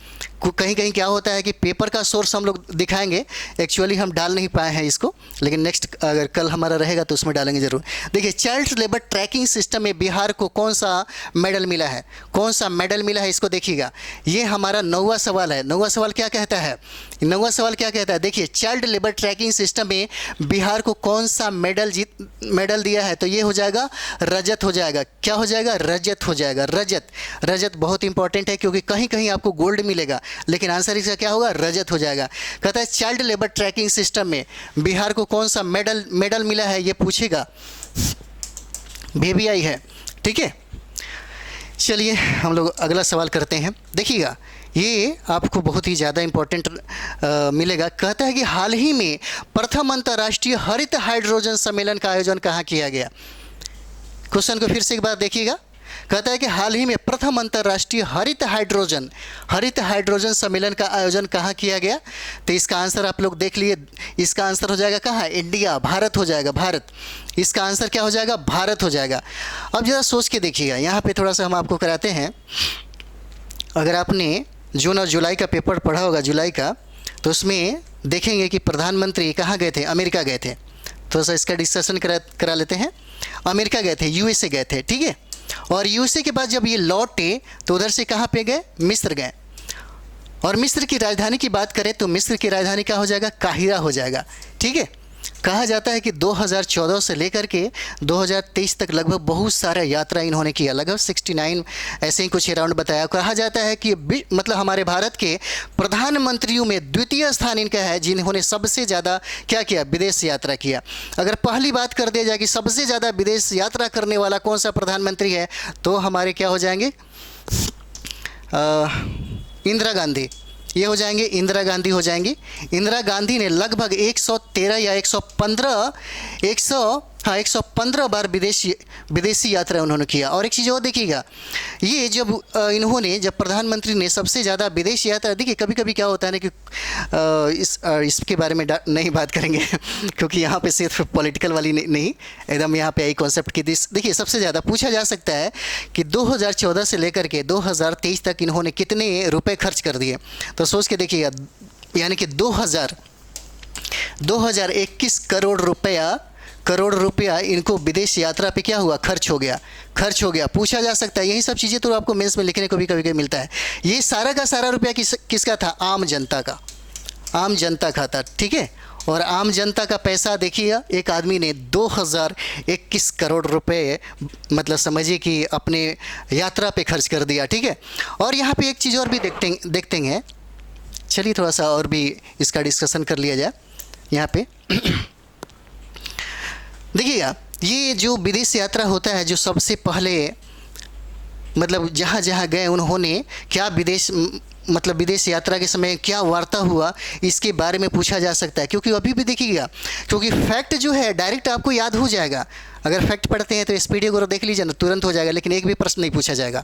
Speaker 1: कहीं कहीं क्या होता है कि पेपर का सोर्स हम लोग दिखाएंगे, एक्चुअली हम डाल नहीं पाए हैं इसको, लेकिन नेक्स्ट अगर कल हमारा रहेगा तो उसमें डालेंगे ज़रूर। देखिए, चाइल्ड लेबर ट्रैकिंग सिस्टम में बिहार को कौन सा मेडल मिला है, कौन सा मेडल मिला है, इसको देखिएगा। ये हमारा 9वां सवाल है। 9वां सवाल क्या कहता है, 9वां सवाल क्या कहता है, देखिए, चाइल्ड लेबर ट्रैकिंग सिस्टम में बिहार को कौन सा मेडल दिया है, तो ये हो जाएगा रजत हो जाएगा। क्या हो जाएगा, रजत हो जाएगा। रजत बहुत इंपॉर्टेंट है, क्योंकि कहीं कहीं आपको गोल्ड मिलेगा, लेकिन आंसर इसका क्या होगा, रजत हो जाएगा। कहता है चाइल्ड लेबर ट्रैकिंग सिस्टम में बिहार को कौन सा मेडल मिला है, ये पूछेगा, VBI है। ठीक है, चलिए हम लोग अगला सवाल करते हैं। देखिएगा, ये आपको बहुत ही ज़्यादा इम्पोर्टेंट मिलेगा। कहता है कि हाल ही में प्रथम अंतर्राष्ट्रीय हरित हाइड्रोजन सम्मेलन का आयोजन कहाँ किया गया। क्वेश्चन को फिर से एक बार देखिएगा। कहता है कि हाल ही में प्रथम अंतर्राष्ट्रीय हरित हाइड्रोजन सम्मेलन का आयोजन कहाँ किया गया। तो इसका आंसर आप लोग देख लिए, इसका आंसर हो जाएगा कहाँ, इंडिया, भारत हो जाएगा, भारत। इसका आंसर क्या हो जाएगा, भारत हो जाएगा। अब ज़रा सोच के देखिएगा, यहाँ पे थोड़ा सा हम आपको कराते हैं। अगर आपने जून और जुलाई का पेपर पढ़ा होगा, जुलाई का, तो उसमें देखेंगे कि प्रधानमंत्री कहाँ गए थे, अमेरिका गए थे। थोड़ा सा इसका डिस्कशन करा लेते हैं। अमेरिका गए थे, USA गए थे। ठीक है, और USA के बाद जब ये लौटे तो उधर से कहाँ पे गए, मिस्र गए। और मिस्र की राजधानी की बात करें तो मिस्र की राजधानी क्या हो जाएगा, काहिरा हो जाएगा। ठीक है, कहा जाता है कि 2014 से लेकर के 2023 तक लगभग बहुत सारा यात्रा इन्होंने किया, लगभग 69 ऐसे ही कुछ अराउंड बताया। कहा जाता है कि मतलब हमारे भारत के प्रधानमंत्रियों में द्वितीय स्थान इनका है, जिन्होंने सबसे ज़्यादा क्या किया, विदेश यात्रा किया। अगर पहली बात कर दिया जाए कि सबसे ज़्यादा विदेश यात्रा करने वाला कौन सा प्रधानमंत्री है, तो हमारे क्या हो जाएंगे, इंदिरा गांधी। ये हो जाएंगे, इंदिरा गांधी हो जाएंगी। इंदिरा गांधी ने लगभग 113 या 115 बार विदेशी यात्रा उन्होंने किया। और एक चीज़ और देखिएगा, ये जब जब प्रधानमंत्री ने सबसे ज़्यादा विदेश यात्रा, देखिए कभी कभी क्या होता है ना कि इसके बारे में नहीं बात करेंगे क्योंकि यहाँ पे सिर्फ पॉलिटिकल वाली नहीं, एकदम यहाँ पे आई कॉन्सेप्ट की देखिए सबसे ज़्यादा पूछा जा सकता है कि 2014 से लेकर के 2023 तक इन्होंने कितने रुपए खर्च कर दिए। तो सोच के देखिएगा, यानी कि 2021 करोड़ रुपया इनको विदेश यात्रा पे क्या हुआ, खर्च हो गया। पूछा जा सकता है, यही सब चीज़ें तो आपको मेंस में लिखने को भी कभी कभी मिलता है। ये सारा का सारा रुपया किसका था, आम जनता का था, ठीक है। और आम जनता का पैसा देखिएगा, एक आदमी ने 2021 करोड़ रुपए मतलब समझिए कि अपने यात्रा पे खर्च कर दिया, ठीक है। और यहाँ पे एक चीज़ और भी देखते हैं, चलिए थोड़ा सा और भी इसका डिस्कशन कर लिया जाए। यहाँ पे देखिएगा, ये जो विदेश यात्रा होता है, जो सबसे पहले मतलब जहाँ जहाँ गए उन्होंने क्या विदेश यात्रा के समय क्या वार्ता हुआ, इसके बारे में पूछा जा सकता है। क्योंकि अभी भी देखिएगा, क्योंकि फैक्ट जो है डायरेक्ट आपको याद हो जाएगा। अगर फैक्ट पढ़ते हैं तो इस पीडीएफ को देख लीजिए ना, तुरंत हो जाएगा, लेकिन एक भी प्रश्न नहीं पूछा जाएगा।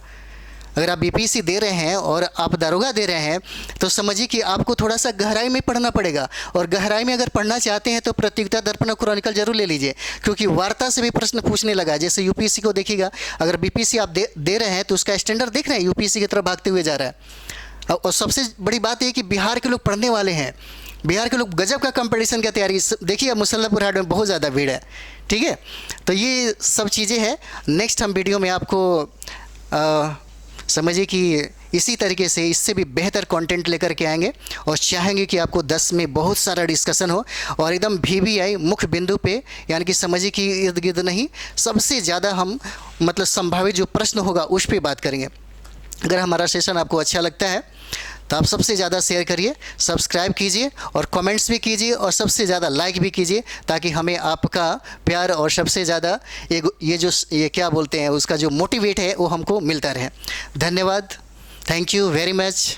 Speaker 1: अगर आप बीपीएससी दे रहे हैं और आप दारोगा दे रहे हैं, तो समझिए कि आपको थोड़ा सा गहराई में पढ़ना पड़ेगा। और गहराई में अगर पढ़ना चाहते हैं तो प्रतियोगिता दर्पण क्रॉनिकल जरूर ले लीजिए, क्योंकि वार्ता से भी प्रश्न पूछने लगा। जैसे यूपीएससी को देखिएगा, अगर बीपीएससी आप दे रहे हैं तो उसका स्टैंडर्ड देख रहे हैं, यूपीएससी की तरफ भागते हुए जा रहा है। और सबसे बड़ी बात यह कि बिहार के लोग पढ़ने वाले हैं, बिहार के लोग गजब का कंपटीशन का तैयारी। देखिए मुसल्लमपुर हाट में बहुत ज़्यादा भीड़ है, ठीक है। तो ये सब चीज़ें हैं। नेक्स्ट हम वीडियो में आपको समझिए कि इसी तरीके से इससे भी बेहतर कंटेंट लेकर के आएंगे, और चाहेंगे कि आपको 10 में बहुत सारा डिस्कशन हो और एकदम VVI मुख्य बिंदु पे, यानी कि समझिए कि इर्द गिर्द नहीं, सबसे ज़्यादा हम मतलब संभावित जो प्रश्न होगा उस पर बात करेंगे। अगर हमारा सेशन आपको अच्छा लगता है तो आप सबसे ज़्यादा शेयर करिए, सब्सक्राइब कीजिए और कमेंट्स भी कीजिए, और सबसे ज़्यादा लाइक भी कीजिए, ताकि हमें आपका प्यार और सबसे ज़्यादा ये क्या बोलते हैं उसका जो मोटिवेट है वो हमको मिलता रहे। धन्यवाद, थैंक यू वेरी मच।